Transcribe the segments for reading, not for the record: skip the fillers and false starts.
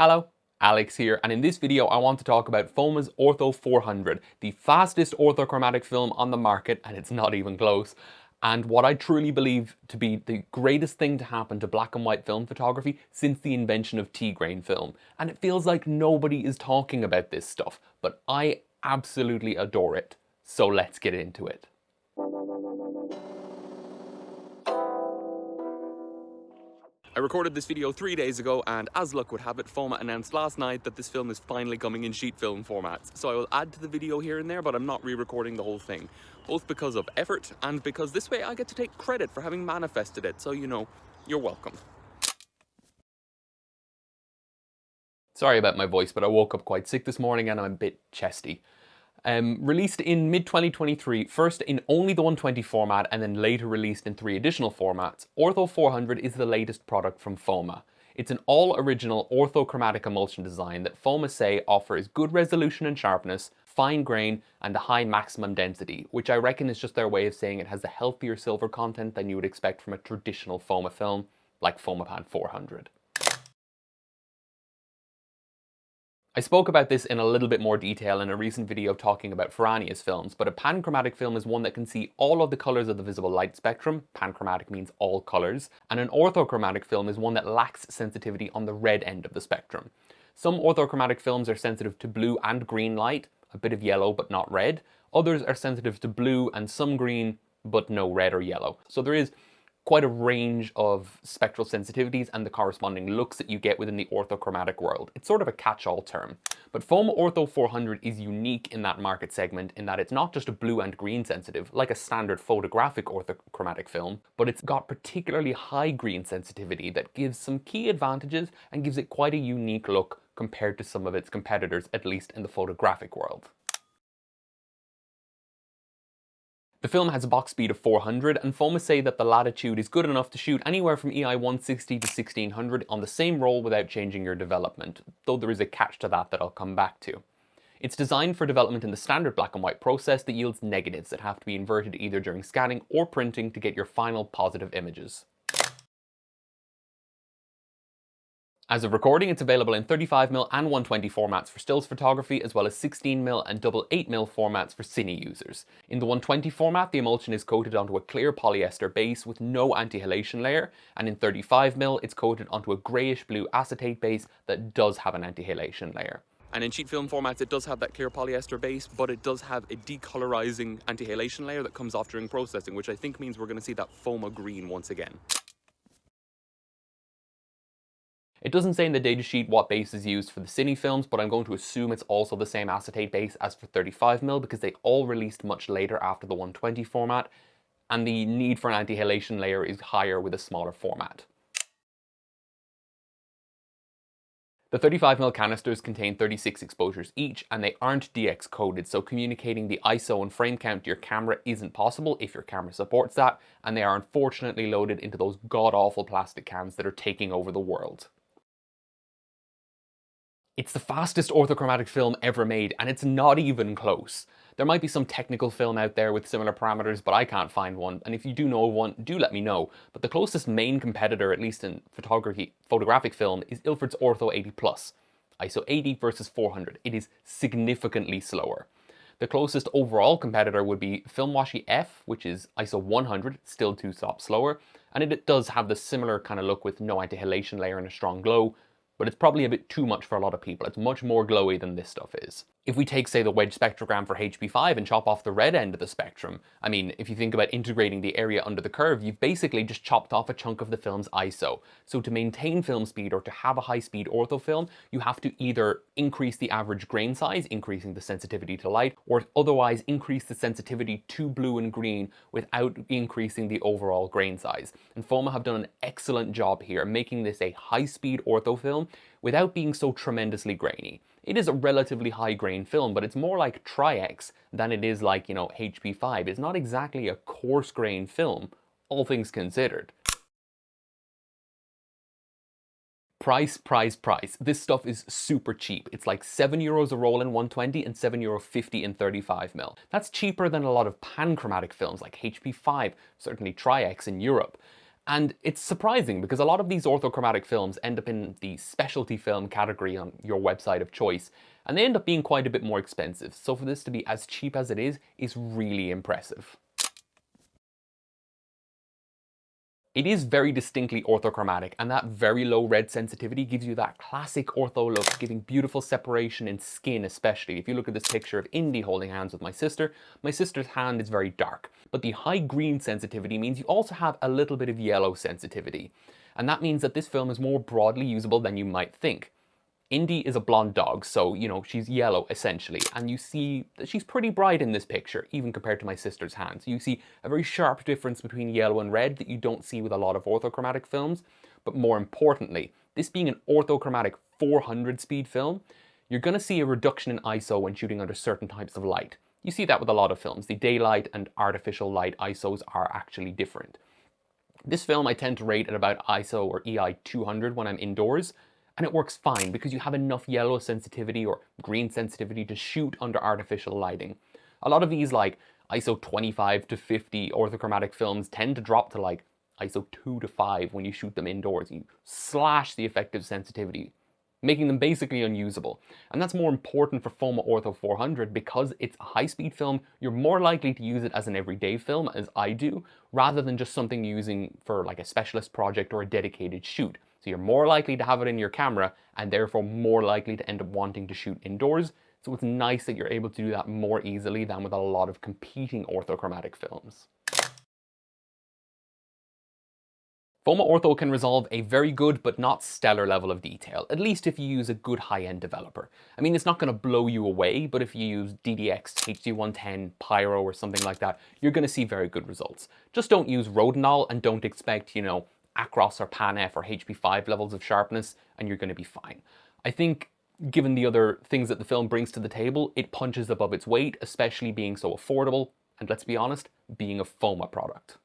Hello, Alex here, and in this video I want to talk about Foma's Ortho 400, the fastest orthochromatic film on the market, and it's not even close, and what I truly believe to be the greatest thing to happen to black and white film photography since the invention of T-grain film. And it feels like nobody is talking about this stuff, but I absolutely adore it. So let's get into it. I recorded this video 3 days ago, and as luck would have it, Foma announced last night that this film is finally coming in sheet film formats. So I will add to the video here and there, but I'm not re-recording the whole thing. Both because of effort, and because this way I get to take credit for having manifested it, so you know, you're welcome. Sorry about my voice, but I woke up quite sick this morning and I'm a bit chesty. Released in mid-2023, first in only the 120 format and then later released in 3 additional formats, Ortho 400 is the latest product from Foma. It's an all-original orthochromatic emulsion design that Foma say offers good resolution and sharpness, fine grain, and a high maximum density, which I reckon is just their way of saying it has a healthier silver content than you would expect from a traditional Foma film, like Fomapan 400. I spoke about this in a little bit more detail in a recent video talking about Ferrania's films, but a panchromatic film is one that can see all of the colours of the visible light spectrum, panchromatic means all colours, and an orthochromatic film is one that lacks sensitivity on the red end of the spectrum. Some orthochromatic films are sensitive to blue and green light, a bit of yellow but not red. Others are sensitive to blue and some green but no red or yellow. So there is quite a range of spectral sensitivities and the corresponding looks that you get within the orthochromatic world. It's sort of a catch-all term. But Foma Ortho 400 is unique in that market segment in that it's not just a blue and green sensitive, like a standard photographic orthochromatic film, but it's got particularly high green sensitivity that gives some key advantages and gives it quite a unique look compared to some of its competitors, at least in the photographic world. The film has a box speed of 400, and Foma say that the latitude is good enough to shoot anywhere from EI 160 to 1600 on the same roll without changing your development, though there is a catch to that I'll come back to. It's designed for development in the standard black and white process that yields negatives that have to be inverted either during scanning or printing to get your final positive images. As of recording, it's available in 35mm and 120 formats for stills photography, as well as 16mm and double 8mm formats for cine users. In the 120 format, the emulsion is coated onto a clear polyester base with no anti-halation layer, and in 35mm, it's coated onto a greyish blue acetate base that does have an anti-halation layer. And in sheet film formats, it does have that clear polyester base, but it does have a decolorizing anti-halation layer that comes off during processing, which I think means we're going to see that Foma green once again. It doesn't say in the datasheet what base is used for the cine films, but I'm going to assume it's also the same acetate base as for 35mm because they all released much later after the 120 format, and the need for an anti-halation layer is higher with a smaller format. The 35mm canisters contain 36 exposures each, and they aren't DX coded, so communicating the ISO and frame count to your camera isn't possible if your camera supports that, and they are unfortunately loaded into those god-awful plastic cans that are taking over the world. It's the fastest orthochromatic film ever made, and it's not even close. There might be some technical film out there with similar parameters, but I can't find one, and if you do know of one, do let me know. But the closest main competitor, at least in photographic film, is Ilford's Ortho 80+, ISO 80 versus 400. It is significantly slower. The closest overall competitor would be Filmwashi F, which is ISO 100, still 2 stops slower, and it does have the similar kind of look with no anti-halation layer and a strong glow, but it's probably a bit too much for a lot of people. It's much more glowy than this stuff is. If we take, say, the wedge spectrogram for HP5 and chop off the red end of the spectrum, I mean, if you think about integrating the area under the curve, you've basically just chopped off a chunk of the film's ISO. So to maintain film speed or to have a high-speed ortho film, you have to either increase the average grain size, increasing the sensitivity to light, or otherwise increase the sensitivity to blue and green without increasing the overall grain size. And Foma have done an excellent job here, making this a high-speed ortho film without being so tremendously grainy. It is a relatively high grain film, but it's more like Tri-X than it is like, you know, HP5. It's not exactly a coarse grain film, all things considered. Price. This stuff is super cheap. It's like €7 a roll in 120 and €7.50 in 35mm. That's cheaper than a lot of panchromatic films like HP5, certainly Tri-X in Europe. And it's surprising because a lot of these orthochromatic films end up in the specialty film category on your website of choice, and they end up being quite a bit more expensive. So for this to be as cheap as it is really impressive. It is very distinctly orthochromatic, and that very low red sensitivity gives you that classic ortho look, giving beautiful separation in skin especially. If you look at this picture of Indy holding hands with my sister's hand is very dark. But the high green sensitivity means you also have a little bit of yellow sensitivity. And that means that this film is more broadly usable than you might think. Indy is a blonde dog, so, she's yellow, essentially. And you see that she's pretty bright in this picture, even compared to my sister's hands. You see a very sharp difference between yellow and red that you don't see with a lot of orthochromatic films. But more importantly, this being an orthochromatic 400 speed film, you're going to see a reduction in ISO when shooting under certain types of light. You see that with a lot of films. The daylight and artificial light ISOs are actually different. This film I tend to rate at about ISO or EI 200 when I'm indoors, and it works fine because you have enough yellow sensitivity or green sensitivity to shoot under artificial lighting. A lot of these like ISO 25 to 50 orthochromatic films tend to drop to like ISO 2 to 5 when you shoot them indoors. You slash the effective sensitivity, making them basically unusable. And that's more important for Foma Ortho 400 because it's a high-speed film. You're more likely to use it as an everyday film, as I do, rather than just something you're using for like a specialist project or a dedicated shoot. So you're more likely to have it in your camera and therefore more likely to end up wanting to shoot indoors. So it's nice that you're able to do that more easily than with a lot of competing orthochromatic films. Foma Ortho can resolve a very good but not stellar level of detail, at least if you use a good high-end developer. I mean, it's not going to blow you away, but if you use DDX, HD110, Pyro or something like that, you're going to see very good results. Just don't use Rodinal and don't expect, Acros or PanF or HP5 levels of sharpness, and you're going to be fine. I think, given the other things that the film brings to the table, it punches above its weight, especially being so affordable, and let's be honest, being a Foma product.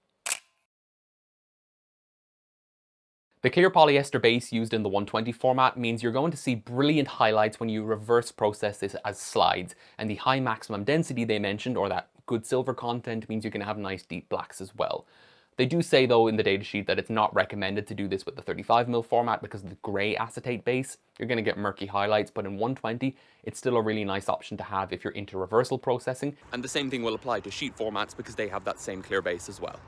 The clear polyester base used in the 120 format means you're going to see brilliant highlights when you reverse process this as slides, and the high maximum density they mentioned, or that good silver content, means you can have nice deep blacks as well. They do say though in the datasheet that it's not recommended to do this with the 35mm format because of the grey acetate base. You're going to get murky highlights, but in 120 it's still a really nice option to have if you're into reversal processing. And the same thing will apply to sheet formats because they have that same clear base as well.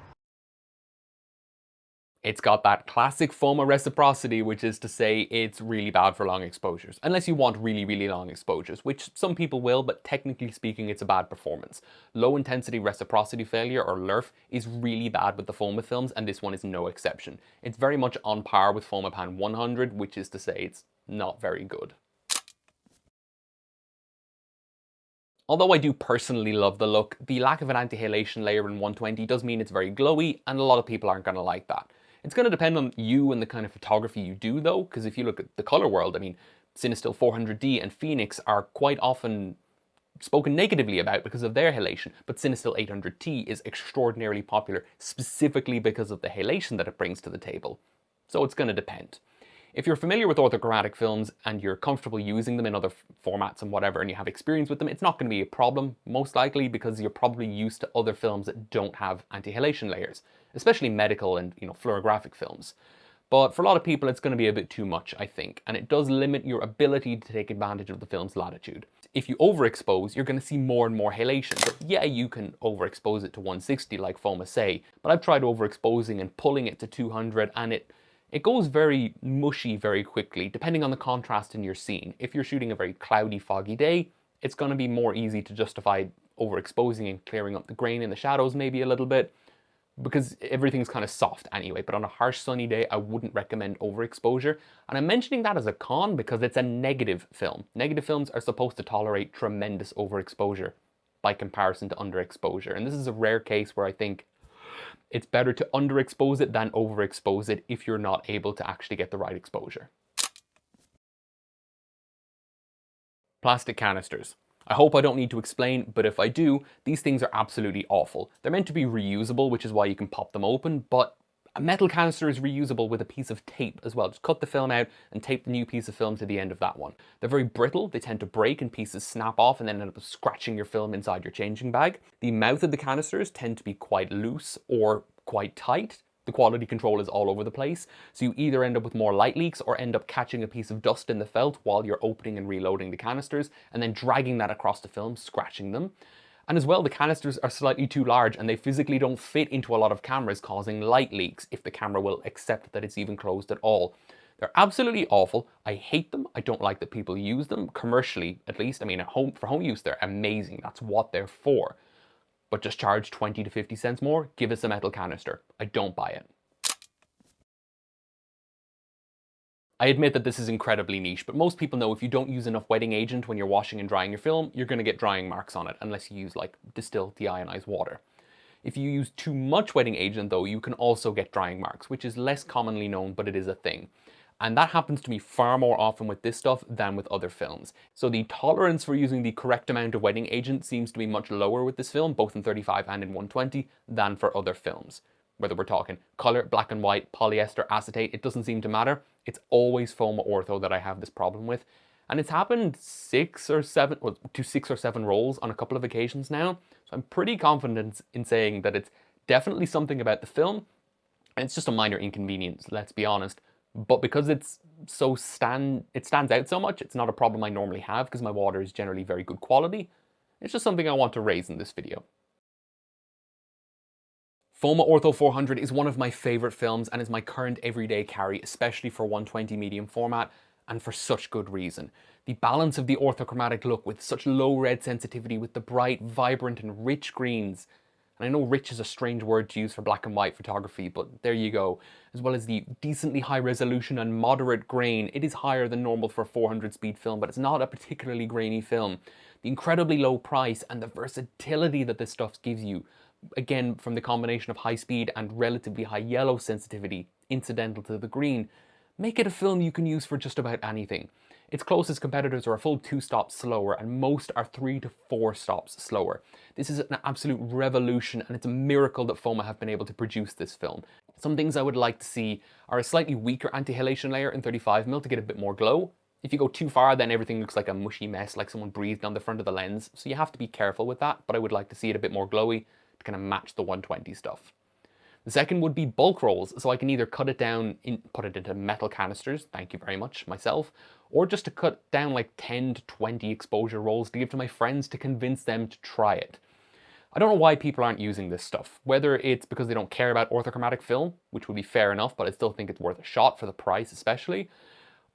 It's got that classic Foma reciprocity, which is to say it's really bad for long exposures. Unless you want really, really long exposures, which some people will, but technically speaking, it's a bad performance. Low intensity reciprocity failure, or LRF, is really bad with the Foma films, and this one is no exception. It's very much on par with Fomapan 100, which is to say it's not very good. Although I do personally love the look, the lack of an anti-halation layer in 120 does mean it's very glowy, and a lot of people aren't going to like that. It's going to depend on you and the kind of photography you do though, because if you look at the color world, I mean, Cinestill 400D and Phoenix are quite often spoken negatively about because of their halation, but Cinestill 800T is extraordinarily popular specifically because of the halation that it brings to the table. So it's going to depend. If you're familiar with orthochromatic films and you're comfortable using them in other formats and whatever, and you have experience with them, it's not going to be a problem, most likely because you're probably used to other films that don't have anti-halation layers, especially medical and fluorographic films. But for a lot of people, it's going to be a bit too much, I think, and it does limit your ability to take advantage of the film's latitude. If you overexpose, you're going to see more and more halation. But yeah, you can overexpose it to 160 like Foma say, but I've tried overexposing and pulling it to 200 and it goes very mushy very quickly, depending on the contrast in your scene. If you're shooting a very cloudy, foggy day, it's going to be more easy to justify overexposing and clearing up the grain in the shadows maybe a little bit, because everything's kind of soft anyway. But on a harsh sunny day, I wouldn't recommend overexposure. And I'm mentioning that as a con because it's a negative film. Negative films are supposed to tolerate tremendous overexposure by comparison to underexposure. And this is a rare case where I think it's better to underexpose it than overexpose it if you're not able to actually get the right exposure. Plastic canisters. I hope I don't need to explain, but if I do, these things are absolutely awful. They're meant to be reusable, which is why you can pop them open, but a metal canister is reusable with a piece of tape as well. Just cut the film out and tape the new piece of film to the end of that one. They're very brittle, they tend to break and pieces snap off and then end up scratching your film inside your changing bag. The mouth of the canisters tend to be quite loose or quite tight. the quality control is all over the place. So you either end up with more light leaks or end up catching a piece of dust in the felt while you're opening and reloading the canisters and then dragging that across the film, scratching them. And as well, the canisters are slightly too large and they physically don't fit into a lot of cameras, causing light leaks if the camera will accept that it's even closed at all. They're absolutely awful. I hate them. I don't like that people use them, commercially at least. I mean, for home use, they're amazing. That's what they're for. But just charge 20 to 50 cents more, give us a metal canister. I don't buy it. I admit that this is incredibly niche, but most people know if you don't use enough wetting agent when you're washing and drying your film, you're going to get drying marks on it, unless you use like distilled deionized water. If you use too much wetting agent though, you can also get drying marks, which is less commonly known, but it is a thing. And that happens to me far more often with this stuff than with other films. So the tolerance for using the correct amount of wetting agent seems to be much lower with this film, both in 35 and in 120, than for other films. Whether we're talking color, black and white, polyester, acetate, it doesn't seem to matter. It's always Foma Ortho that I have this problem with. And it's happened to 6 or 7 rolls on a couple of occasions now. So I'm pretty confident in saying that it's definitely something about the film. And it's just a minor inconvenience, let's be honest. But because it stands out so much, it's not a problem I normally have because my water is generally very good quality. It's just something I want to raise in this video. Foma Ortho 400 is one of my favorite films and is my current everyday carry, especially for 120 medium format, and for such good reason. The balance of the orthochromatic look with such low red sensitivity with the bright, vibrant and rich greens. And I know rich is a strange word to use for black and white photography, but there you go. As well as the decently high resolution and moderate grain. It is higher than normal for a 400 speed film, but it's not a particularly grainy film. The incredibly low price and the versatility that this stuff gives you, again from the combination of high speed and relatively high yellow sensitivity incidental to the green, make it a film you can use for just about anything. Its closest competitors are a full 2 stops slower and most are 3 to 4 stops slower. This is an absolute revolution and it's a miracle that Foma have been able to produce this film. Some things I would like to see are a slightly weaker anti-halation layer in 35mm to get a bit more glow. If you go too far, then everything looks like a mushy mess, like someone breathed on the front of the lens, so you have to be careful with that, but I would like to see it a bit more glowy to kind of match the 120 stuff. The second would be bulk rolls, so I can either cut it down, put it into metal canisters, thank you very much, myself, or just to cut down like 10 to 20 exposure rolls to give to my friends to convince them to try it. I don't know why people aren't using this stuff, whether it's because they don't care about orthochromatic film, which would be fair enough, but I still think it's worth a shot for the price especially,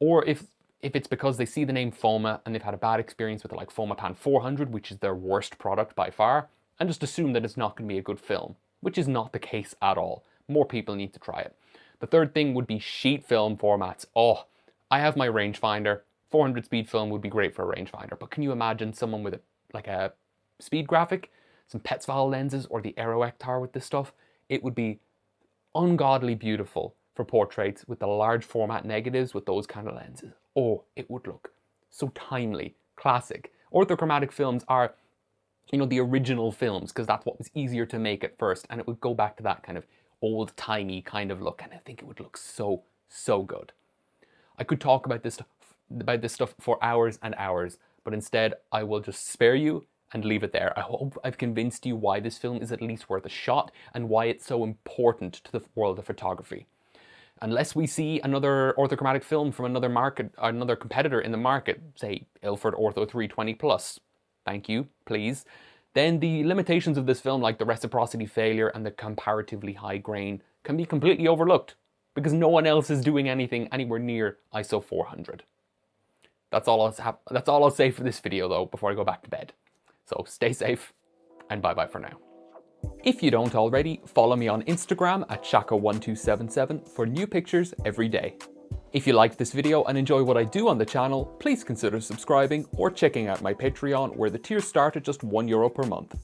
or if it's because they see the name Foma and they've had a bad experience with like Foma Pan 400, which is their worst product by far, and just assume that it's not going to be a good film, which is not the case at all. More people need to try it. The third thing would be sheet film formats. Oh, I have my rangefinder. 400 speed film would be great for a rangefinder, but can you imagine someone with a speed graphic, some Petzval lenses, or the Aero Ektar with this stuff? It would be ungodly beautiful for portraits with the large format negatives with those kind of lenses. Oh, it would look so timely, classic. Orthochromatic films are, you know, the original films, because that's what was easier to make at first, and it would go back to that kind of old-timey kind of look, and I think it would look so, so good. I could talk about this stuff for hours and hours, but instead I will just spare you and leave it there. I hope I've convinced you why this film is at least worth a shot and why it's so important to the world of photography. Unless we see another orthochromatic film from another competitor in the market, say Ilford Ortho 320 Plus, thank you, please, then the limitations of this film, like the reciprocity failure and the comparatively high grain, can be completely overlooked because no one else is doing anything anywhere near ISO 400. That's all I'll say for this video though, before I go back to bed. So stay safe and bye bye for now. If you don't already, follow me on Instagram at Shako1277 for new pictures every day. If you liked this video and enjoy what I do on the channel, please consider subscribing or checking out my Patreon, where the tiers start at just €1 per month.